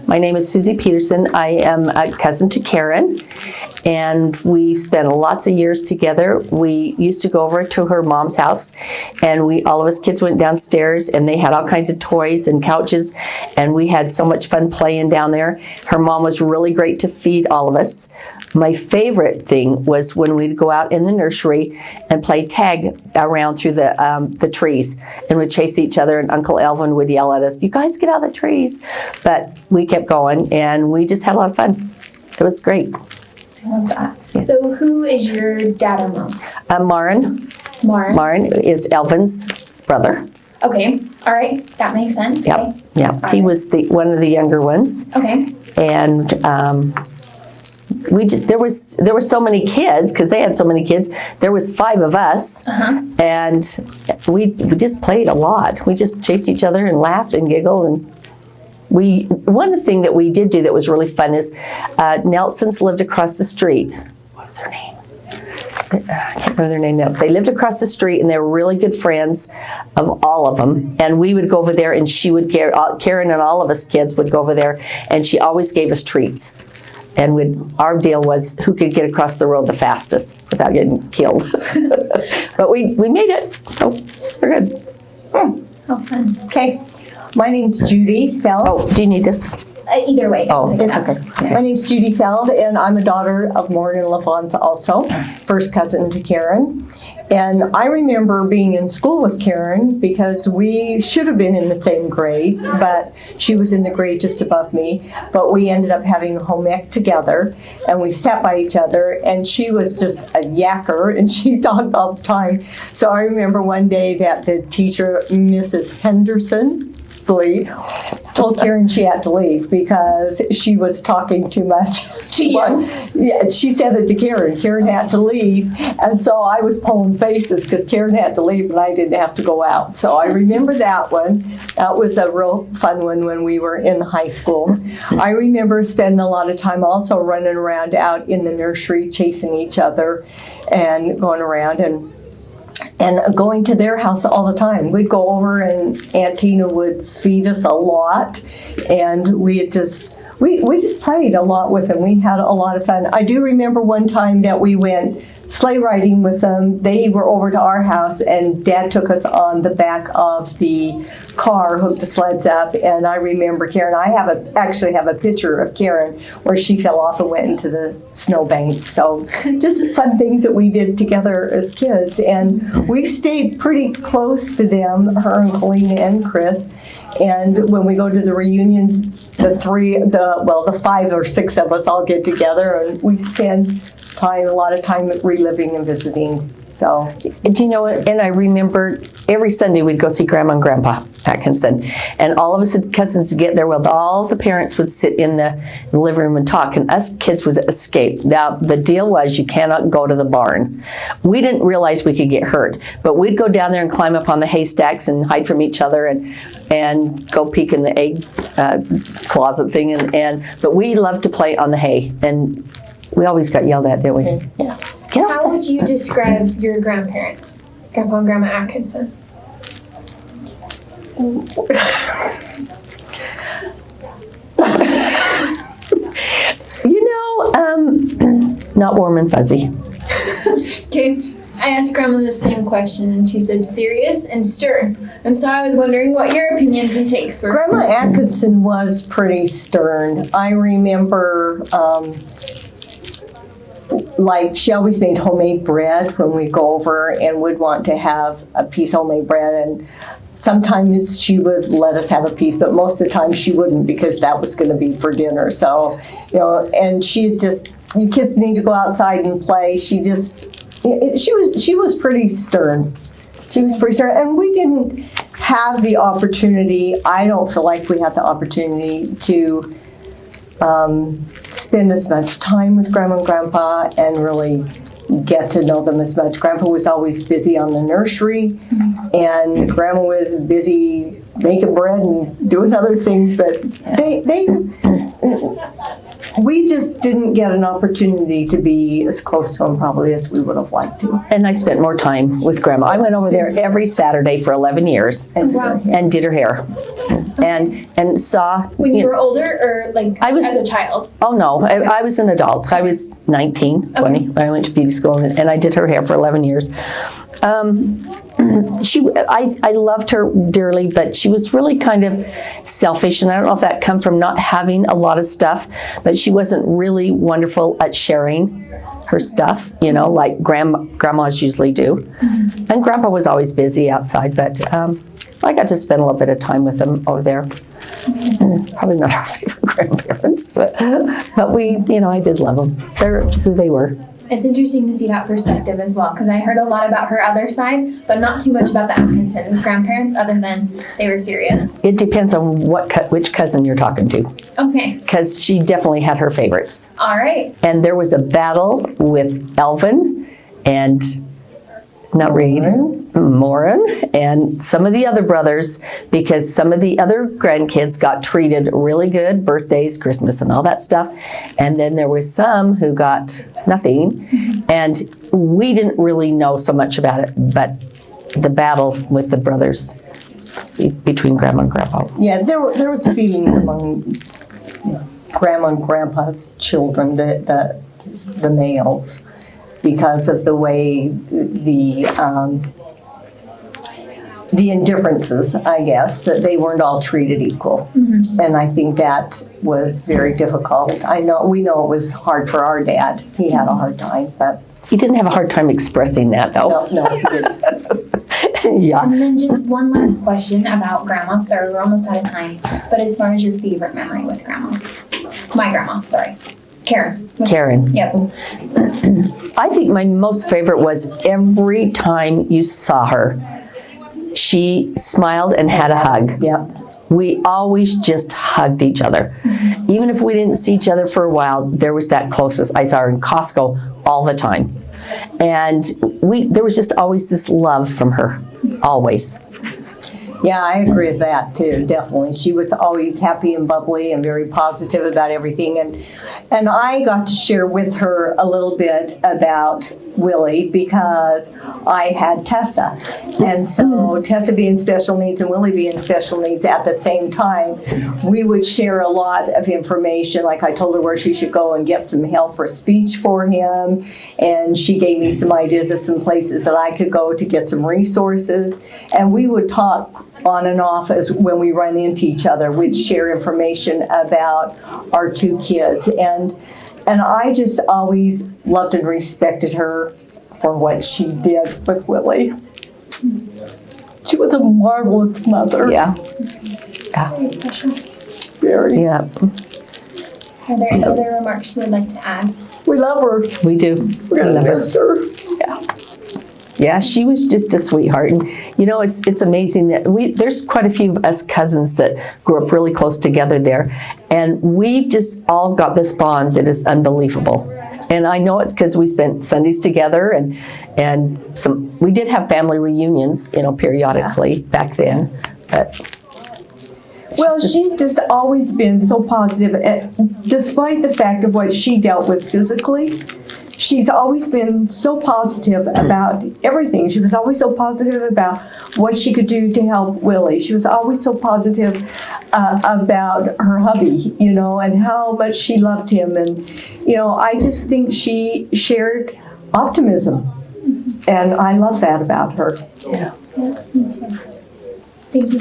My name is Susie Peterson. I am a cousin to Karen, and we spent lots of years together. We used to go over to her mom's house, and all of us kids went downstairs, and they had all kinds of toys and couches, and we had so much fun playing down there. Her mom was really great to feed all of us. My favorite thing was when we'd go out in the nursery and play tag around through the trees, and we'd chase each other, and Uncle Elvin would yell at us, "You guys get out of the trees." But we kept going, and we just had a lot of fun. It was great. I love that. Yeah. So who is your dad or mom? Marin. Marin. Marin is Elvin's brother. Okay. All right. That makes sense. Yep. Okay. Yeah. He was one of the younger ones. Okay. And there were so many kids, because they had so many kids. There was 5 of us, and we just played a lot. We just chased each other and laughed and giggled. And one thing that we did do that was really fun is Nelsons lived across the street. What's their name? I can't remember their name now. They lived across the street, and they were really good friends of all of them. And we would go over there, and Karen and all of us kids would go over there, and she always gave us treats. And our deal was who could get across the road the fastest without getting killed. But we made it, so we're good. Oh, fun. Okay. My name's Judy Feld. Oh, do you need this? Either way. Oh, it's okay. My name's Judy Feld, and I'm a daughter of Maureen and LaFonza also, first cousin to Karen. And I remember being in school with Karen because we should have been in the same grade, but she was in the grade just above me. But we ended up having home ec together, and we sat by each other, and she was just a yacker, and she talked all the time. So I remember one day that the teacher, Mrs. Henderson, told Karen she had to leave because she was talking too much. To you? Yeah, she said it to Karen. Karen had to leave, and so I was pulling faces because Karen had to leave and I didn't have to go out. So I remember that one. That was a real fun one when we were in high school. I remember spending a lot of time also running around out in the nursery chasing each other and going around and going to their house all the time. We'd go over and Aunt Tina would feed us a lot, and we just played a lot with them. We had a lot of fun. I do remember one time that we went sleigh riding with them. They were over to our house, and Dad took us on the back of the car, hooked the sleds up, and I remember Karen. I actually have a picture of Karen where she fell off and went into the snowbank. So just fun things that we did together as kids, and we've stayed pretty close to them, her and Colleen and Chris. And when we go to the reunions, the 5 or 6 of us all get together, and we spend a lot of time reliving and visiting. So, do you know what? And I remember every Sunday we'd go see Grandma and Grandpa Atkinson, and all of us cousins would get there. Well, all the parents would sit in the living room and talk, and us kids would escape. Now, the deal was you cannot go to the barn. We didn't realize we could get hurt, but we'd go down there and climb up on the haystacks and hide from each other and go peek in the egg closet thing. But we loved to play on the hay, and we always got yelled at, didn't we? yeah. How would you describe your grandparents, Grandpa and Grandma Atkinson? Not warm and fuzzy. Okay, I asked Grandma the same question, and she said serious and stern. And so I was wondering what your opinions and takes were. Grandma Atkinson was pretty stern. I remember, she always made homemade bread when we go over, and would want to have a piece of homemade bread. And sometimes she would let us have a piece, but most of the time she wouldn't because that was going to be for dinner. So, and she just, you kids need to go outside and play. She was pretty stern. She was pretty stern, and we didn't have the opportunity. I don't feel like we had the opportunity to spend as much time with Grandma and Grandpa and really get to know them as much. Grandpa was always busy on the nursery, and Grandma was busy making bread and doing other things, but we just didn't get an opportunity to be as close to him probably as we would have liked to. And I spent more time with Grandma. I went over there every Saturday for 11 years Wow. and did her hair. And saw... When you were older, or like I was- as a child? Oh, no. I was an adult. I was 19, 20 when I went to beauty school, and I did her hair for 11 years. I loved her dearly, but she was really kind of selfish, and I don't know if that come from not having a lot of stuff, but she wasn't really wonderful at sharing her stuff, you know, like grandmas usually do. And Grandpa was always busy outside, but I got to spend a little bit of time with them over there. Probably not our favorite grandparents, but we, you know, I did love them. They're who they were. It's interesting to see that perspective as well, because I heard a lot about her other side, but not too much about the Atkinson's grandparents, other than they were serious. It depends on which cousin you're talking to, Okay. because she definitely had her favorites. All right. And there was a battle with Elvin and not Reed, Morin, and some of the other brothers, because some of the other grandkids got treated really good, birthdays, Christmas, and all that stuff. And then there was some who got nothing. And we didn't really know so much about it, but the battle with the brothers between Grandma and Grandpa. Yeah, there was feelings among Grandma and Grandpa's children, the males, because of the way the indifferences, I guess, that they weren't all treated equal. And I think that was very difficult. We know it was hard for our dad. He had a hard time, but He didn't have a hard time expressing that, though. no, he didn't. Yeah. And then just one last question about Grandma. Sorry, we're almost out of time. But as far as your favorite memory with Grandma, my grandma, sorry, Karen. Karen. Yep. I think my most favorite was every time you saw her, she smiled and had a hug. Yeah. We always just hugged each other. Even if we didn't see each other for a while, there was that closeness. I saw her in Costco all the time. And there was just always this love from her, always. Yeah, I agree with that too, definitely. She was always happy and bubbly and very positive about everything. And I got to share with her a little bit about Willie because I had Tessa. And so Tessa being special needs and Willie being special needs at the same time, we would share a lot of information. Like I told her where she should go and get some help for speech for him. And she gave me some ideas of some places that I could go to get some resources. And we would talk on and off as when we run into each other. We'd share information about our two kids. And I just always loved and respected her for what she did with Willie. She was a marvelous mother. Yeah. Very special. Very. Yeah. Are there any other remarks you would like to add? We love her. We do. We're going Love to her. miss her. Yeah. Yeah, she was just a sweetheart. And, you know, it's amazing that there's quite a few of us cousins that grew up really close together there. And we've just all got this bond that is unbelievable. And I know it's because we spent Sundays together and we did have family reunions, you know, periodically back then. But Well, she's just always been so positive. Despite the fact of what she dealt with physically, she's always been so positive about everything. She was always so positive about what she could do to help Willie. She was always so positive about her hubby, you know, and how much she loved him. And, you know, I just think she shared optimism. And I love that about her. yeah. Yeah, me too. Thank you.